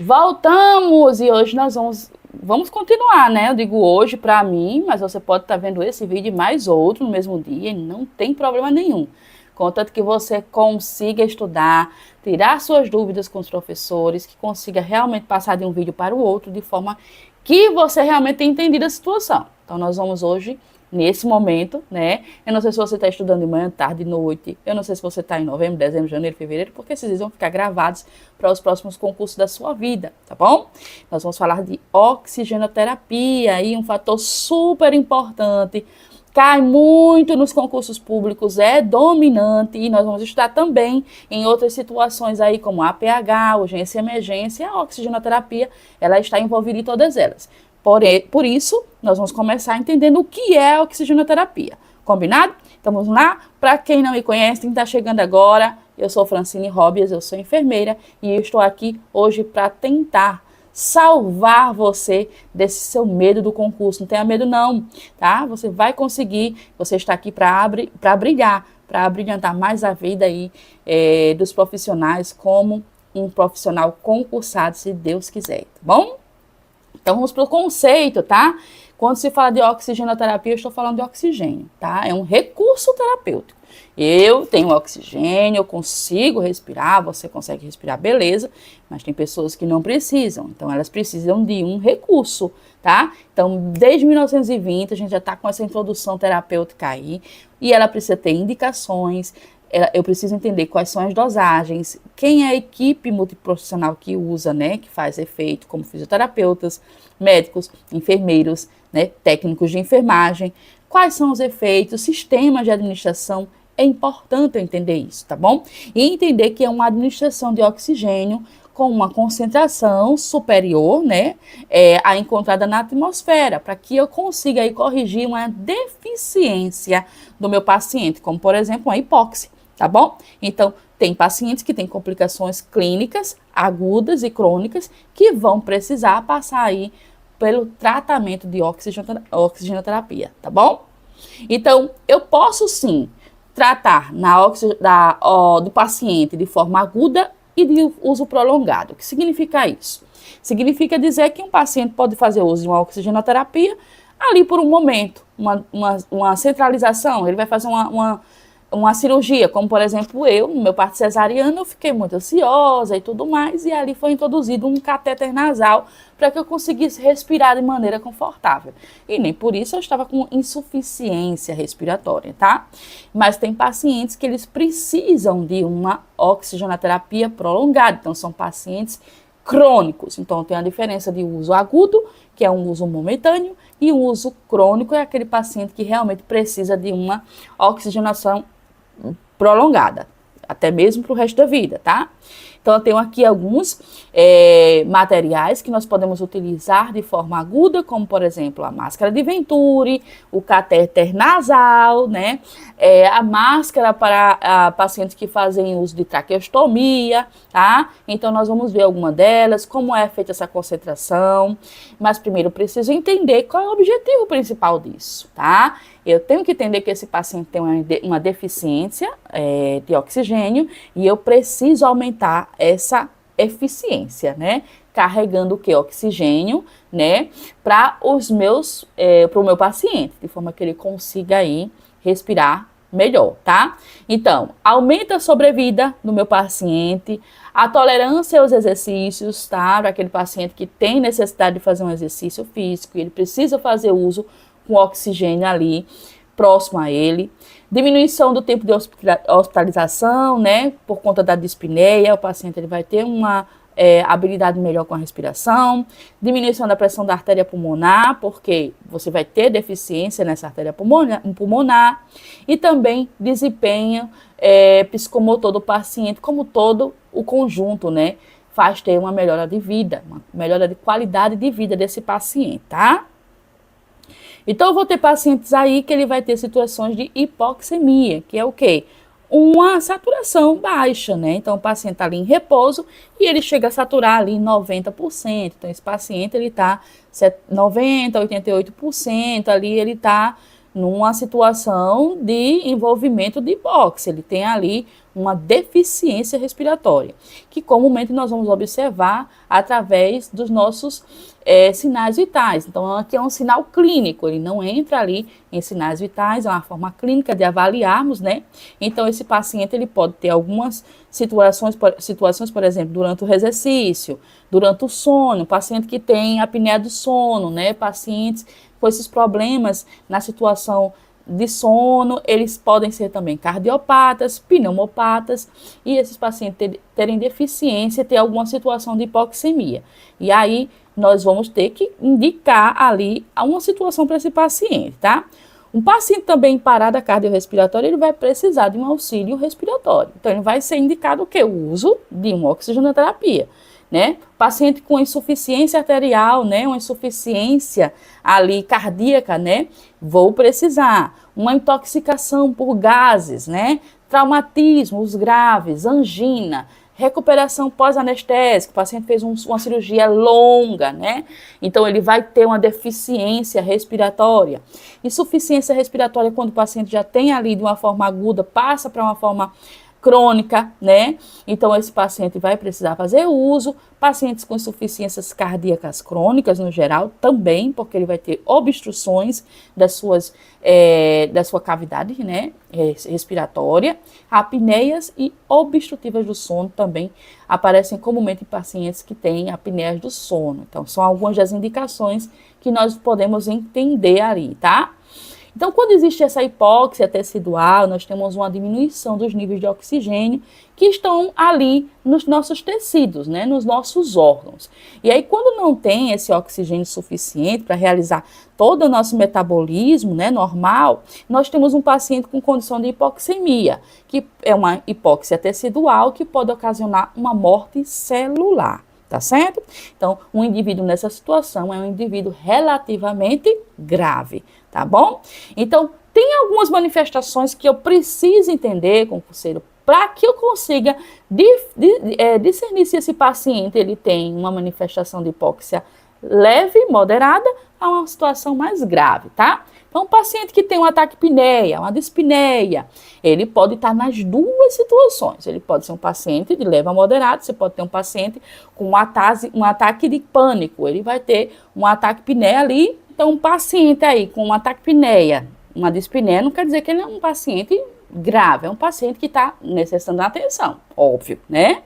Voltamos e hoje nós vamos continuar, né? Eu digo hoje para mim, mas você pode estar vendo esse vídeo e mais outro no mesmo dia e não tem problema nenhum. Contanto que você consiga estudar, tirar suas dúvidas com os professores, que consiga realmente passar de um vídeo para o outro de forma que você realmente tenha entendido a situação. Então nós vamos hoje nesse momento, né? Eu não sei se você está estudando de manhã, tarde, noite. Eu não sei se você está em novembro, dezembro, janeiro, fevereiro, porque esses dias vão ficar gravados para os próximos concursos da sua vida, tá bom? Nós vamos falar de oxigenoterapia, aí um fator super importante, cai muito nos concursos públicos, é dominante, e nós vamos estudar também em outras situações aí, como APH, urgência e emergência, a oxigenoterapia, ela está envolvida em todas elas. Por isso, nós vamos começar entendendo o que é a oxigenoterapia. Combinado? Então vamos lá? Para quem não me conhece, quem está chegando agora, eu sou Francine Robias, eu sou enfermeira e eu estou aqui hoje para tentar salvar você desse seu medo do concurso. Não tenha medo não, tá? Você vai conseguir, você está aqui para brilhar, para brilhantar mais a vida aí dos profissionais como um profissional concursado, se Deus quiser, tá bom? Então vamos para o conceito, tá? Quando se fala de oxigenoterapia, eu estou falando de oxigênio, tá? É um recurso terapêutico. Eu tenho oxigênio, eu consigo respirar, você consegue respirar, beleza, mas tem pessoas que não precisam, então elas precisam de um recurso, tá? Então, desde 1920, a gente já está com essa introdução terapêutica aí, e ela precisa ter indicações, eu preciso entender quais são as dosagens, quem é a equipe multiprofissional que usa, né, que faz efeito, como fisioterapeutas, médicos, enfermeiros, né, técnicos de enfermagem, quais são os efeitos, sistemas de administração, é importante eu entender isso, tá bom? E entender que é uma administração de oxigênio com uma concentração superior, né, a encontrada na atmosfera, para que eu consiga aí corrigir uma deficiência do meu paciente, como por exemplo uma hipóxia. Tá bom? Então, tem pacientes que têm complicações clínicas agudas e crônicas que vão precisar passar aí pelo tratamento de oxigenoterapia, tá bom? Então, eu posso sim tratar do paciente de forma aguda e de uso prolongado. O que significa isso? Significa dizer que um paciente pode fazer uso de uma oxigenoterapia ali por um momento, uma centralização, ele vai fazer uma cirurgia, como por exemplo no meu parto cesariano, eu fiquei muito ansiosa e tudo mais, e ali foi introduzido um catéter nasal para que eu conseguisse respirar de maneira confortável. E nem por isso eu estava com insuficiência respiratória, tá? Mas tem pacientes que eles precisam de uma oxigenoterapia prolongada, então são pacientes crônicos. Então tem a diferença de uso agudo, que é um uso momentâneo, e o uso crônico é aquele paciente que realmente precisa de uma oxigenação prolongada, até mesmo para o resto da vida, tá? Então, eu tenho aqui alguns materiais que nós podemos utilizar de forma aguda, como, por exemplo, a máscara de Venturi, o catéter nasal, né? A máscara para pacientes que fazem uso de traqueostomia, tá? Então, nós vamos ver alguma delas, como é feita essa concentração. Mas, primeiro, eu preciso entender qual é o objetivo principal disso, tá? Eu tenho que entender que esse paciente tem uma deficiência de oxigênio e eu preciso aumentar essa eficiência, né? Carregando o que? Oxigênio, né? Para o meu paciente, de forma que ele consiga aí respirar melhor, tá? Então, aumenta a sobrevida do meu paciente, a tolerância aos exercícios, tá? Para aquele paciente que tem necessidade de fazer um exercício físico, ele precisa fazer uso com oxigênio ali próximo a ele, diminuição do tempo de hospitalização, né, por conta da dispneia, o paciente ele vai ter uma habilidade melhor com a respiração, diminuição da pressão da artéria pulmonar, porque você vai ter deficiência nessa artéria pulmonar, e também desempenho psicomotor do paciente, como todo o conjunto, né, faz ter uma melhora de vida, uma melhora de qualidade de vida desse paciente, tá? Então, eu vou ter pacientes aí que ele vai ter situações de hipoxemia, que é o quê? Uma saturação baixa, né? Então, o paciente está ali em repouso e ele chega a saturar ali 90%. Então, esse paciente, ele está 90%, 88% ali, ele está numa situação de envolvimento de hipóxia, ele tem ali uma deficiência respiratória, que comumente nós vamos observar através dos nossos sinais vitais. Então, aqui é um sinal clínico, ele não entra ali em sinais vitais, é uma forma clínica de avaliarmos, né? Então, esse paciente, ele pode ter algumas situações, por exemplo, durante o exercício, durante o sono, paciente que tem apneia do sono, né? Pacientes com esses problemas na situação de sono, eles podem ser também cardiopatas, pneumopatas, e esses pacientes terem deficiência, ter alguma situação de hipoxemia. E aí, nós vamos ter que indicar ali uma situação para esse paciente, tá? Um paciente também em parada cardiorrespiratória, ele vai precisar de um auxílio respiratório. Então, ele vai ser indicado o quê? O uso de uma oxigenoterapia, né? Paciente com insuficiência arterial, né? Uma insuficiência ali cardíaca, né? Vou precisar. Uma intoxicação por gases, né? Traumatismos graves, angina, recuperação pós-anestésica, o paciente fez uma cirurgia longa, né? Então, ele vai ter uma deficiência respiratória. Insuficiência respiratória, quando o paciente já tem ali de uma forma aguda, passa para uma forma crônica, né? Então, esse paciente vai precisar fazer uso. Pacientes com insuficiências cardíacas crônicas, no geral, também, porque ele vai ter obstruções da sua cavidade, né, respiratória. Apneias e obstrutivas do sono também aparecem comumente em pacientes que têm apneias do sono. Então, são algumas das indicações que nós podemos entender ali, tá? Então, quando existe essa hipóxia tecidual, nós temos uma diminuição dos níveis de oxigênio que estão ali nos nossos tecidos, né, nos nossos órgãos. E aí, quando não tem esse oxigênio suficiente para realizar todo o nosso metabolismo, né, normal, nós temos um paciente com condição de hipoxemia, que é uma hipóxia tecidual que pode ocasionar uma morte celular. Tá certo? Então, um indivíduo nessa situação é um indivíduo relativamente grave, tá bom? Então, tem algumas manifestações que eu preciso entender, concurseiro, para que eu consiga discernir se esse paciente ele tem uma manifestação de hipóxia leve, moderada, a uma situação mais grave, tá? Então, um paciente que tem um ataque pneia, uma dispneia, ele pode estar nas duas situações. Ele pode ser um paciente de leve a moderado, você pode ter um paciente com um ataque de pânico, ele vai ter um ataque pneia ali. Então, um paciente aí com um ataque pneia, uma dispneia, não quer dizer que ele é um paciente grave, é um paciente que está necessitando de atenção, óbvio, né?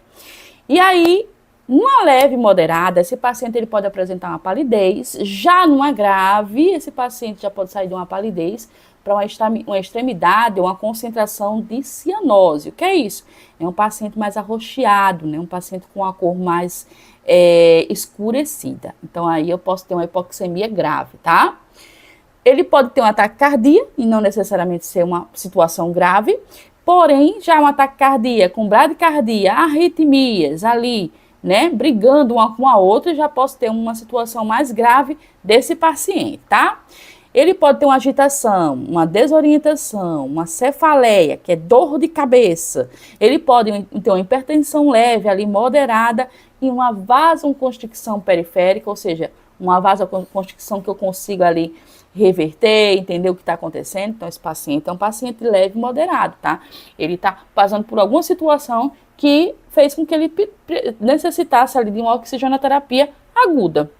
E aí, numa leve moderada, esse paciente ele pode apresentar uma palidez. Já numa grave, esse paciente já pode sair de uma palidez para uma extremidade, uma concentração de cianose. O que é isso? É um paciente mais arroxeado, né? Um paciente com a cor mais escurecida. Então, aí eu posso ter uma hipoxemia grave, tá? Ele pode ter um ataque cardíaco e não necessariamente ser uma situação grave, porém, já um ataque cardíaco com bradicardia, arritmias ali, né, brigando uma com a outra, já posso ter uma situação mais grave desse paciente, tá? Ele pode ter uma agitação, uma desorientação, uma cefaleia, que é dor de cabeça. Ele pode ter uma hipertensão leve, ali moderada, e uma vasoconstricção periférica, ou seja, uma vasoconstricção que eu consigo ali reverter, entender o que está acontecendo. Então, esse paciente é um paciente leve e moderado, tá? Ele está passando por alguma situação que fez com que ele necessitasse ali de uma oxigenoterapia aguda.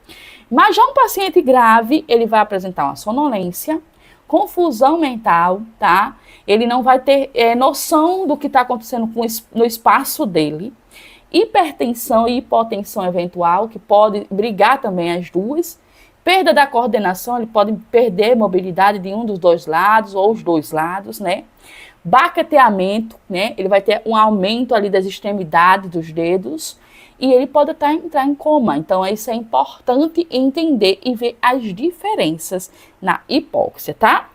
Mas já um paciente grave, ele vai apresentar uma sonolência, confusão mental, tá? Ele não vai ter noção do que está acontecendo no espaço dele. Hipertensão e hipotensão eventual, que pode brigar também as duas. Perda da coordenação, ele pode perder mobilidade de um dos dois lados ou os dois lados, né? Baqueteamento, né? Ele vai ter um aumento ali das extremidades dos dedos e ele pode até entrar em coma. Então, isso é importante entender e ver as diferenças na hipóxia, tá?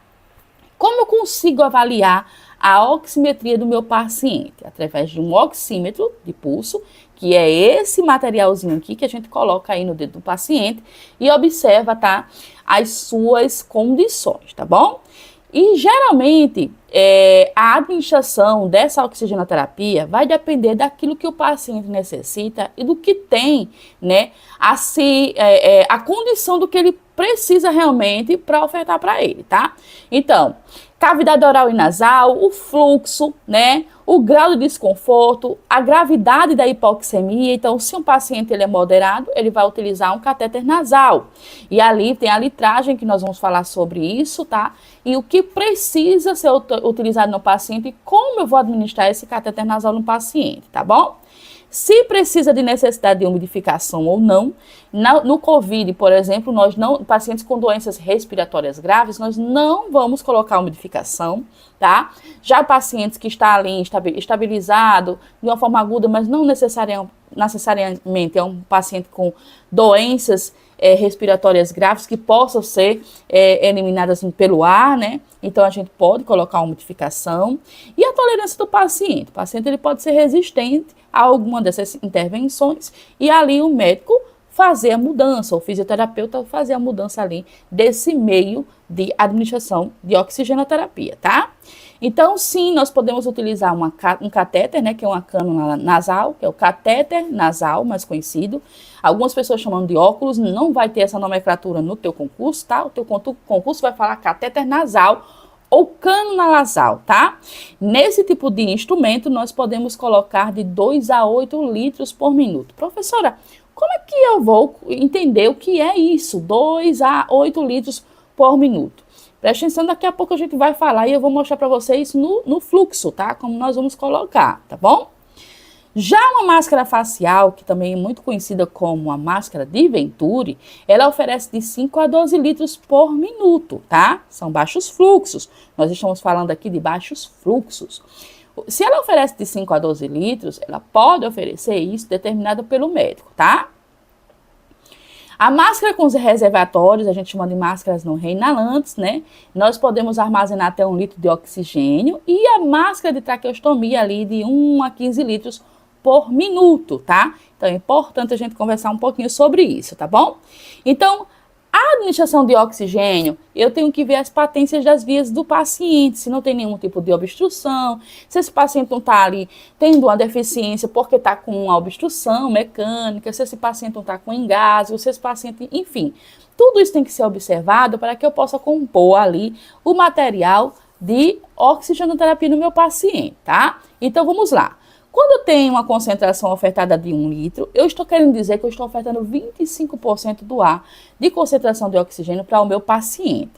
Como eu consigo avaliar a oximetria do meu paciente? Através de um oxímetro de pulso, que é esse materialzinho aqui que a gente coloca aí no dedo do paciente e observa, tá, as suas condições, tá bom? E geralmente a administração dessa oxigenoterapia vai depender daquilo que o paciente necessita e do que tem, né, a condição do que ele precisa realmente para ofertar para ele, tá? Então, cavidade oral e nasal, o fluxo, né? O grau de desconforto, a gravidade da hipoxemia. Então, se um paciente ele é moderado, ele vai utilizar um catéter nasal. E ali tem a litragem, que nós vamos falar sobre isso, tá? E o que precisa ser utilizado no paciente e como eu vou administrar esse catéter nasal no paciente, tá bom? Se precisa de necessidade de umidificação ou não, no COVID, por exemplo, pacientes com doenças respiratórias graves, nós não vamos colocar umidificação, tá? Já pacientes que estão ali estabilizado de uma forma aguda, mas não necessariamente é um paciente com doenças respiratórias graves que possam ser eliminadas pelo ar, né? Então, a gente pode colocar uma umidificação. E a tolerância do paciente. O paciente ele pode ser resistente a alguma dessas intervenções e ali o médico fazer a mudança, o fisioterapeuta fazer a mudança ali desse meio de administração de oxigenoterapia, tá? Então, sim, nós podemos utilizar um catéter, né, que é uma cânula nasal, que é o catéter nasal, mais conhecido. Algumas pessoas chamam de óculos, não vai ter essa nomenclatura no teu concurso, tá? O teu concurso vai falar catéter nasal ou cânula nasal, tá? Nesse tipo de instrumento, nós podemos colocar de 2 a 8 litros por minuto. Professora, como é que eu vou entender o que é isso? 2 a 8 litros por minuto. Preste atenção, daqui a pouco a gente vai falar e eu vou mostrar para vocês no fluxo, tá? Como nós vamos colocar, tá bom? Já uma máscara facial, que também é muito conhecida como a máscara de Venturi, ela oferece de 5 a 12 litros por minuto, tá? São baixos fluxos. Nós estamos falando aqui de baixos fluxos. Se ela oferece de 5 a 12 litros, ela pode oferecer isso determinado pelo médico, tá? A máscara com os reservatórios, a gente chama de máscaras não reinalantes, né? Nós podemos armazenar até 1 litro de oxigênio e a máscara de traqueostomia ali de 1 a 15 litros por minuto, tá? Então é importante a gente conversar um pouquinho sobre isso, tá bom? Então, a administração de oxigênio, eu tenho que ver as patências das vias do paciente, se não tem nenhum tipo de obstrução, se esse paciente não está ali tendo uma deficiência porque está com uma obstrução mecânica, se esse paciente não está com engasgo, se esse paciente, enfim, tudo isso tem que ser observado para que eu possa compor ali o material de oxigenoterapia no meu paciente, tá? Então, vamos lá. Quando eu tenho uma concentração ofertada de 1 litro, eu estou querendo dizer que eu estou ofertando 25% do ar de concentração de oxigênio para o meu paciente.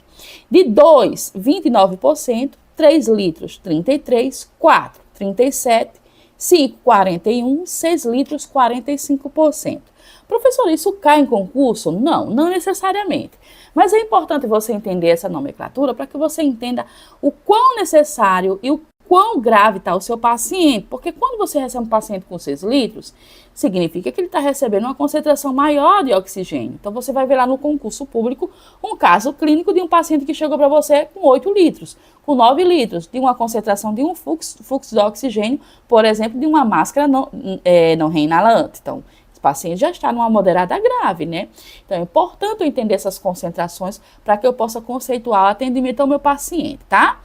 De 2, 29%, 3 litros, 33%, 4, 37%, 5, 41%, 6 litros, 45%. Professor, isso cai em concurso? Não, não necessariamente. Mas é importante você entender essa nomenclatura para que você entenda o quão necessário e o quão grave está o seu paciente, porque quando você recebe um paciente com 6 litros, significa que ele está recebendo uma concentração maior de oxigênio. Então, você vai ver lá no concurso público um caso clínico de um paciente que chegou para você com 8 litros, com 9 litros, de uma concentração de um fluxo de oxigênio, por exemplo, de uma máscara não reinalante. Então, esse paciente já está numa moderada grave, né? Então, é importante eu entender essas concentrações para que eu possa conceituar o atendimento ao meu paciente, tá?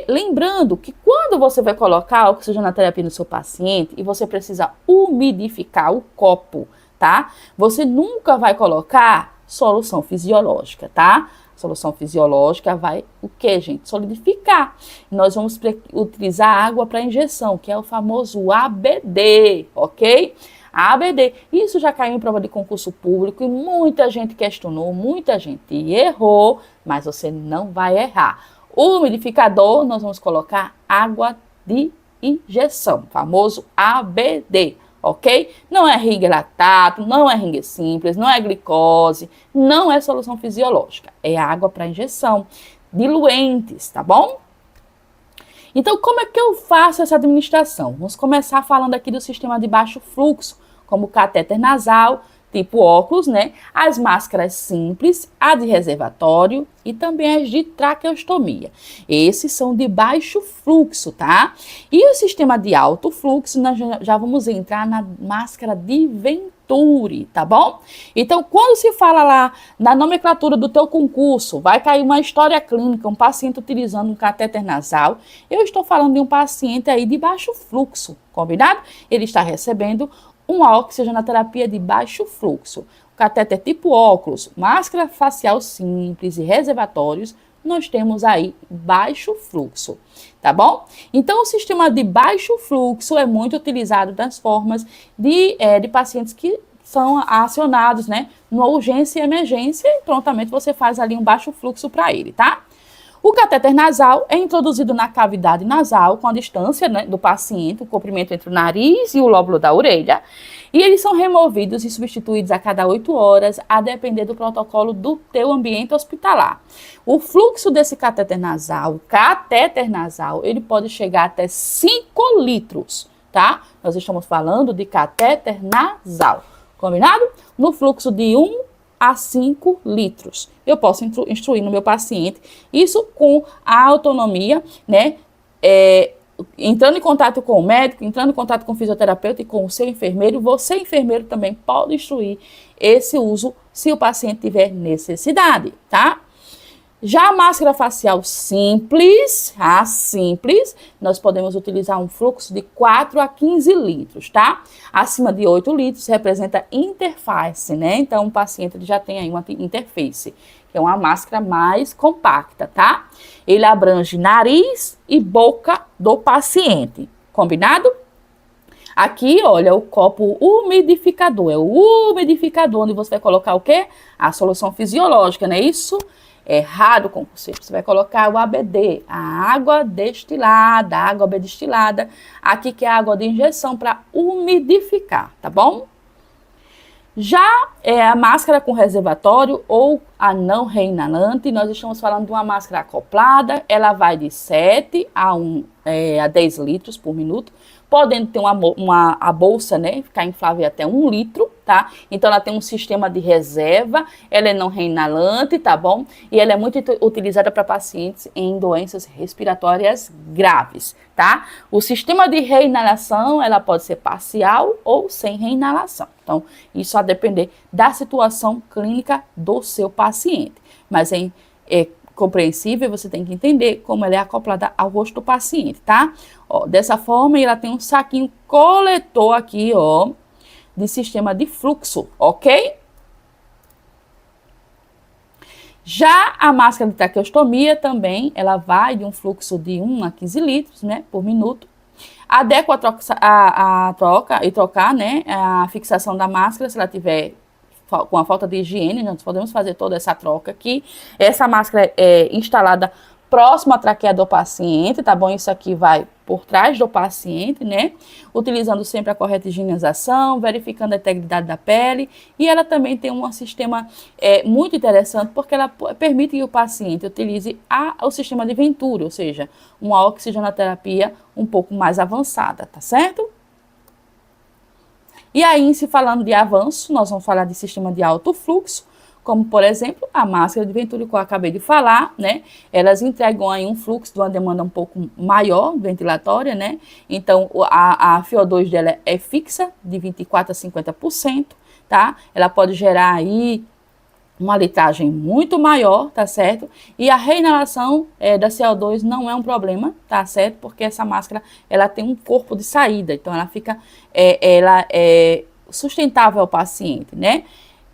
Lembrando que quando você vai colocar oxigenoterapia no seu paciente e você precisa umidificar o copo, tá? Você nunca vai colocar solução fisiológica, tá? Solução fisiológica vai o que, gente? Solidificar. Nós vamos utilizar água para injeção, que é o famoso ABD, ok? ABD. Isso já caiu em prova de concurso público e muita gente questionou, muita gente errou, mas você não vai errar. O umidificador, nós vamos colocar água de injeção, famoso ABD, ok? Não é ringue lactato, não é ringue simples, não é glicose, não é solução fisiológica, é água para injeção, diluentes, tá bom? Então, como é que eu faço essa administração? Vamos começar falando aqui do sistema de baixo fluxo, como catéter nasal, tipo óculos, né? As máscaras simples, a de reservatório e também as de traqueostomia. Esses são de baixo fluxo, tá? E o sistema de alto fluxo, nós já vamos entrar na máscara de Venturi, tá bom? Então, quando se fala lá na nomenclatura do teu concurso, vai cair uma história clínica, um paciente utilizando um catéter nasal, eu estou falando de um paciente aí de baixo fluxo, combinado? Ele está recebendo uma oxigenoterapia de baixo fluxo, catéter tipo óculos, máscara facial simples e reservatórios, nós temos aí baixo fluxo, tá bom? Então, o sistema de baixo fluxo é muito utilizado nas formas de pacientes que são acionados, né, numa urgência e emergência, e prontamente você faz ali um baixo fluxo para ele, tá? O catéter nasal é introduzido na cavidade nasal com a distância, né, do paciente, o comprimento entre o nariz e o lóbulo da orelha, e eles são removidos e substituídos a cada 8 horas, a depender do protocolo do teu ambiente hospitalar. O fluxo desse catéter nasal, ele pode chegar até 5 litros, tá? Nós estamos falando de catéter nasal, combinado? No fluxo de 1 a 5 litros. Eu posso instruir no meu paciente, isso com a autonomia, né? Entrando em contato com o médico, entrando em contato com o fisioterapeuta e com o seu enfermeiro, você, enfermeiro, também pode instruir esse uso se o paciente tiver necessidade, tá? Já a máscara facial simples, nós podemos utilizar um fluxo de 4 a 15 litros, tá? Acima de 8 litros representa interface, né? Então, o paciente já tem aí uma interface, que é uma máscara mais compacta, tá? Ele abrange nariz e boca do paciente, combinado? Aqui, olha, o copo umidificador, é o umidificador onde você vai colocar o quê? A solução fisiológica, não é isso? Errado com você. Você vai colocar o ABD, a água destilada, a água destilada, aqui que é a água de injeção para umidificar, tá bom? Já a máscara com reservatório ou a não reinalante, nós estamos falando de uma máscara acoplada, ela vai de 7 a 10 litros por minuto, podendo ter a bolsa, né, ficar inflável até 1 litro, tá? Então, ela tem um sistema de reserva, ela é não reinalante, tá bom? E ela é muito utilizada para pacientes em doenças respiratórias graves, tá? O sistema de reinalação, ela pode ser parcial ou sem reinalação. Então, isso a depender da situação clínica do seu paciente. Mas é compreensível, você tem que entender como ela é acoplada ao rosto do paciente, tá? Ó, dessa forma, ela tem um saquinho coletor aqui, ó, de sistema de fluxo, ok? Já a máscara de traqueostomia também, ela vai de um fluxo de 1 a 15 litros, né, por minuto. Adequa a trocar, né, a fixação da máscara, se ela tiver com a falta de higiene, nós podemos fazer toda essa troca aqui. Essa máscara é instalada próximo à traqueia do paciente, tá bom? Isso aqui vai por trás do paciente, né? Utilizando sempre a correta higienização, verificando a integridade da pele. E ela também tem um sistema muito interessante, porque ela permite que o paciente utilize o sistema de Venturi, ou seja, uma oxigenoterapia um pouco mais avançada, tá certo? E aí, se falando de avanço, nós vamos falar de sistema de alto fluxo, como, por exemplo, a máscara de Venturi que eu acabei de falar, né? Elas entregam aí um fluxo de uma demanda um pouco maior, ventilatória, né? Então, a FiO2 dela é fixa, de 24% a 50%, tá? Ela pode gerar aí uma litragem muito maior, tá certo? E a reinalação da CO2 não é um problema, tá certo? Porque essa máscara, ela tem um corpo de saída, então ela fica, ela é sustentável ao paciente, né?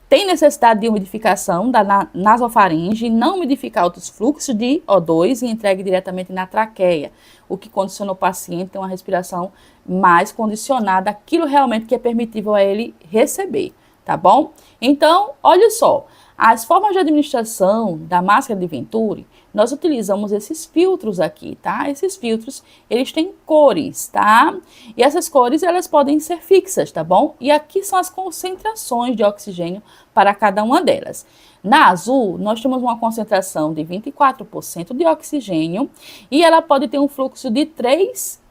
Tem necessidade de umidificação da nasofaringe, não umidificar outros fluxos de O2 e entregue diretamente na traqueia, o que condiciona o paciente a uma respiração mais condicionada, aquilo realmente que é permitível a ele receber, tá bom? Então, olha só, as formas de administração da máscara de Venturi, nós utilizamos esses filtros aqui, tá? Esses filtros, eles têm cores, tá? E essas cores, elas podem ser fixas, tá bom? E aqui são as concentrações de oxigênio para cada uma delas. Na azul, nós temos uma concentração de 24% de oxigênio e ela pode ter um fluxo de 3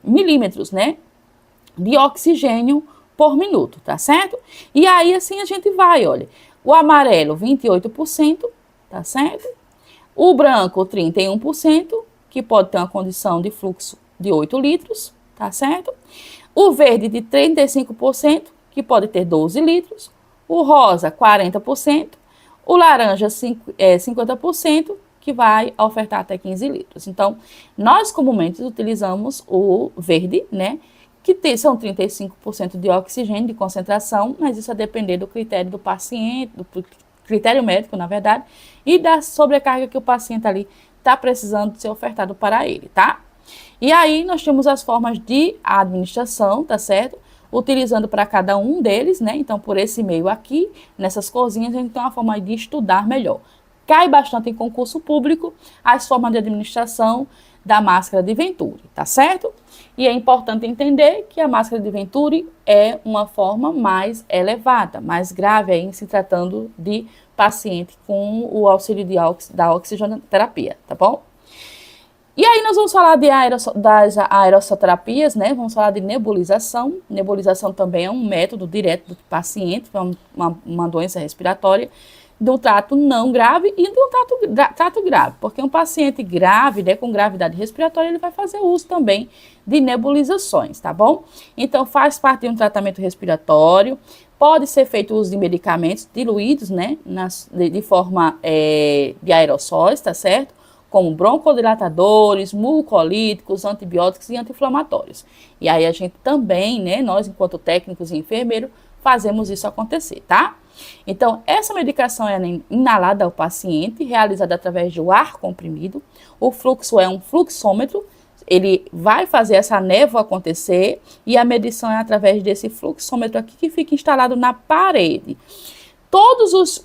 milímetros, né? De oxigênio por minuto, tá certo? E aí, assim, a gente vai, olha. O amarelo, 28%, tá certo? O branco, 31%, que pode ter uma condição de fluxo de 8 litros, tá certo? O verde, de 35%, que pode ter 12 litros. O rosa, 40%. O laranja, 50%, que vai ofertar até 15 litros. Então, nós comumente utilizamos o verde, né? são 35% de oxigênio de concentração, mas isso a depender do critério do paciente, do critério médico, na verdade, e da sobrecarga que o paciente ali está precisando ser ofertado para ele, tá? E aí nós temos as formas de administração, tá certo? Utilizando para cada um deles, né? Então, por esse meio aqui, nessas corzinhas, a gente tem uma forma de estudar melhor. Cai bastante em concurso público as formas de administração da máscara de Venturi, tá certo? E é importante entender que a máscara de Venturi é uma forma mais elevada, mais grave aí, se tratando de paciente com o auxílio da oxigenoterapia, tá bom? E aí nós vamos falar das aerossoterapias, né? Vamos falar de nebulização. Nebulização também é um método direto do paciente, é uma doença respiratória, de um trato não grave e de um trato grave. Porque um paciente grave, né, com gravidade respiratória, ele vai fazer uso também de nebulizações, tá bom? Então faz parte de um tratamento respiratório, pode ser feito uso de medicamentos diluídos, né, de forma de aerossóis, tá certo? Como broncodilatadores, mucolíticos, antibióticos e anti-inflamatórios. E aí a gente também, né, nós enquanto técnicos e enfermeiros, fazemos isso acontecer, tá? Então, essa medicação é inalada ao paciente, realizada através de um ar comprimido. O fluxo é um fluxômetro, ele vai fazer essa névoa acontecer e a medição é através desse fluxômetro aqui que fica instalado na parede. Todas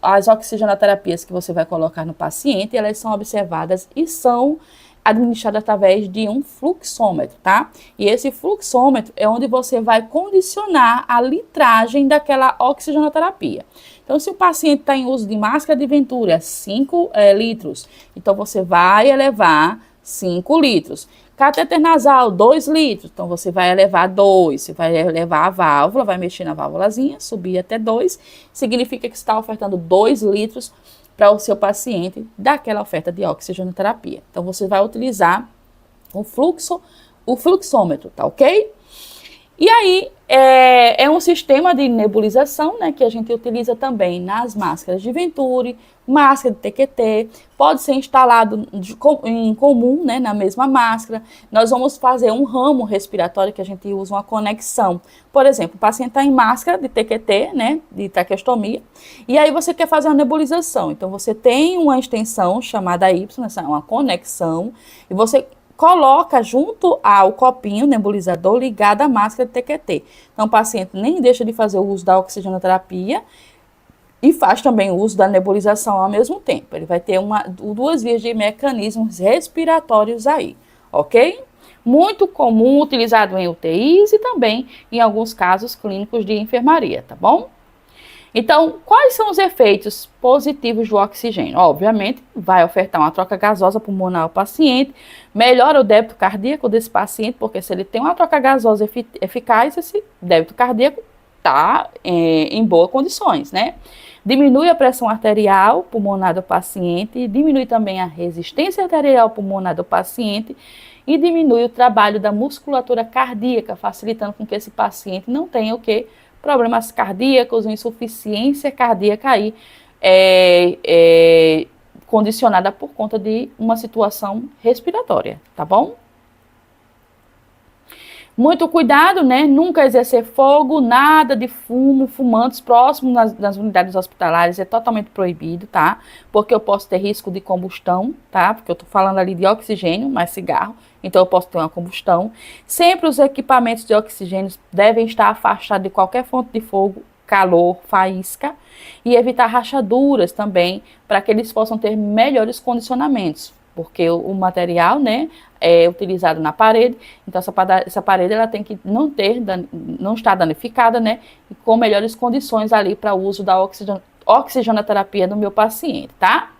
as oxigenoterapias que você vai colocar no paciente, elas são observadas e são administradas através de um fluxômetro, tá? E esse fluxômetro é onde você vai condicionar a litragem daquela oxigenoterapia. Então, se o paciente está em uso de máscara de Venturi, 5 litros, então você vai elevar 5 litros. Catéter nasal, 2 litros, então você vai elevar 2, você vai elevar a válvula, vai mexer na válvulazinha, subir até 2, significa que você está ofertando 2 litros para o seu paciente daquela oferta de oxigenoterapia. Então, você vai utilizar o fluxômetro, tá ok? E aí, é um sistema de nebulização, né, que a gente utiliza também nas máscaras de Venturi, máscara de TQT, pode ser instalado em comum, né, na mesma máscara. Nós vamos fazer um ramo respiratório que a gente usa uma conexão. Por exemplo, o paciente está em máscara de TQT, né, de traqueostomia, e aí você quer fazer uma nebulização. Então, você tem uma extensão chamada Y, essa é uma conexão, e você coloca junto ao copinho nebulizador ligado à máscara de TQT. Então, o paciente nem deixa de fazer o uso da oxigenoterapia e faz também o uso da nebulização ao mesmo tempo. Ele vai ter duas vias de mecanismos respiratórios aí, ok? Muito comum, utilizado em UTIs e também em alguns casos clínicos de enfermaria, tá bom? Então, quais são os efeitos positivos do oxigênio? Obviamente, vai ofertar uma troca gasosa pulmonar ao paciente, melhora o débito cardíaco desse paciente, porque se ele tem uma troca gasosa eficaz, esse débito cardíaco está em boas condições, né? Diminui a pressão arterial pulmonar do paciente, diminui também a resistência arterial pulmonar do paciente e diminui o trabalho da musculatura cardíaca, facilitando com que esse paciente não tenha o quê? Problemas cardíacos, insuficiência cardíaca aí, condicionada por conta de uma situação respiratória, tá bom? Muito cuidado, né? Nunca exercer fogo, nada de fumo, fumantes próximos das unidades hospitalares é totalmente proibido, tá? Porque eu posso ter risco de combustão, tá? Porque eu tô falando ali de oxigênio, mais cigarro, então eu posso ter uma combustão. Sempre os equipamentos de oxigênio devem estar afastados de qualquer fonte de fogo, calor, faísca, e evitar rachaduras também, para que eles possam ter melhores condicionamentos. Porque o material, né, é utilizado na parede, então essa parede ela tem que não estar danificada, né, e com melhores condições ali para o uso da oxigenoterapia do meu paciente, tá?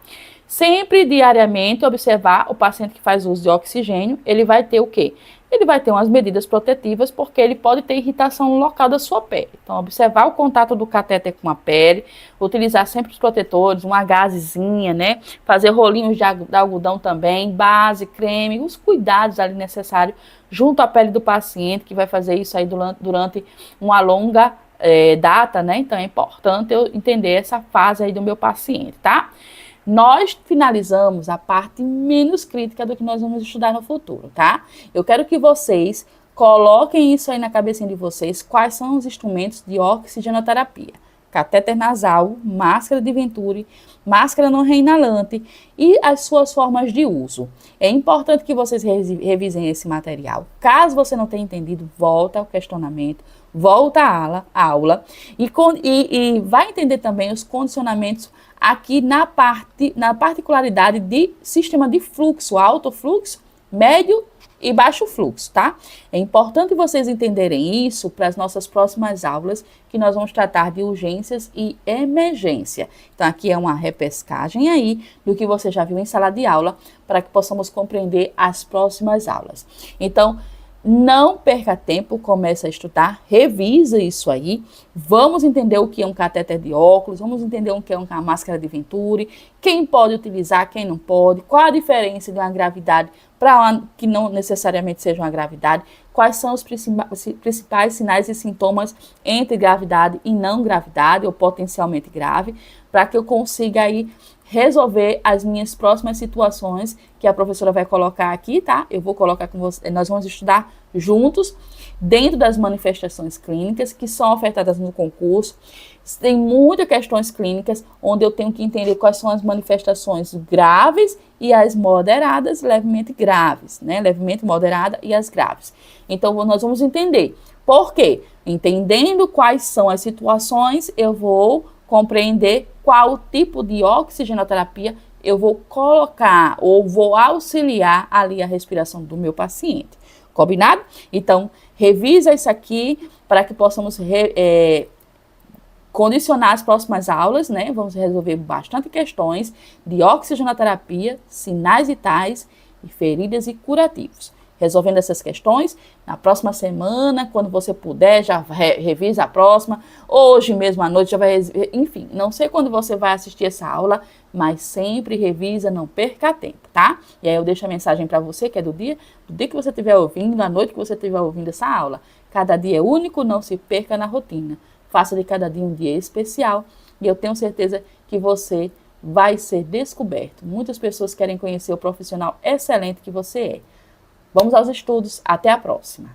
Sempre diariamente observar o paciente que faz uso de oxigênio, ele vai ter o quê? Ele vai ter umas medidas protetivas, porque ele pode ter irritação no local da sua pele. Então, observar o contato do catéter com a pele, utilizar sempre os protetores, uma gazezinha, né? Fazer rolinhos de algodão também, base, creme, os cuidados ali necessários junto à pele do paciente, que vai fazer isso aí durante uma longa data, né? Então, é importante eu entender essa fase aí do meu paciente, tá? Nós finalizamos a parte menos crítica do que nós vamos estudar no futuro, tá? Eu quero que vocês Coloquem isso aí na cabecinha de vocês, quais são os instrumentos de oxigenoterapia. Catéter nasal, máscara de Venturi, máscara não reinalante e as suas formas de uso. É importante que vocês revisem esse material. Caso você não tenha entendido, volta ao questionamento, volta à aula e vai entender também os condicionamentos aqui na particularidade de sistema de fluxo, alto fluxo, médio e baixo fluxo, tá? É importante vocês entenderem isso para as nossas próximas aulas, que nós vamos tratar de urgências e emergência. Então, aqui é uma repescagem aí do que você já viu em sala de aula, para que possamos compreender as próximas aulas. Então, não perca tempo, comece a estudar, revisa isso aí, vamos entender o que é um catéter de óculos, vamos entender o que é uma máscara de Venturi, quem pode utilizar, quem não pode, qual a diferença de uma gravidade para que não necessariamente seja uma gravidade, quais são os principais sinais e sintomas entre gravidade e não gravidade, ou potencialmente grave, para que eu consiga aí resolver as minhas próximas situações que a professora vai colocar aqui, tá? Eu vou colocar com você, nós vamos estudar juntos dentro das manifestações clínicas que são ofertadas no concurso. Tem muitas questões clínicas onde eu tenho que entender quais são as manifestações graves e as moderadas, levemente graves, né? Levemente moderada e as graves. Então, nós vamos entender. Por quê? Entendendo quais são as situações, eu vou compreender qual tipo de oxigenoterapia eu vou colocar ou vou auxiliar ali a respiração do meu paciente. Combinado? Então, revisa isso aqui para que possamos condicionar as próximas aulas, né? Vamos resolver bastante questões de oxigenoterapia, sinais vitais e feridas e curativos. Resolvendo essas questões, na próxima semana, quando você puder, já revisa a próxima, hoje mesmo à noite já vai, enfim, não sei quando você vai assistir essa aula, mas sempre revisa, não perca tempo, tá? E aí eu deixo a mensagem para você, que é do dia que você estiver ouvindo, da noite que você estiver ouvindo essa aula. Cada dia é único, não se perca na rotina. Faça de cada dia um dia especial e eu tenho certeza que você vai ser descoberto. Muitas pessoas querem conhecer o profissional excelente que você é. Vamos aos estudos. Até a próxima.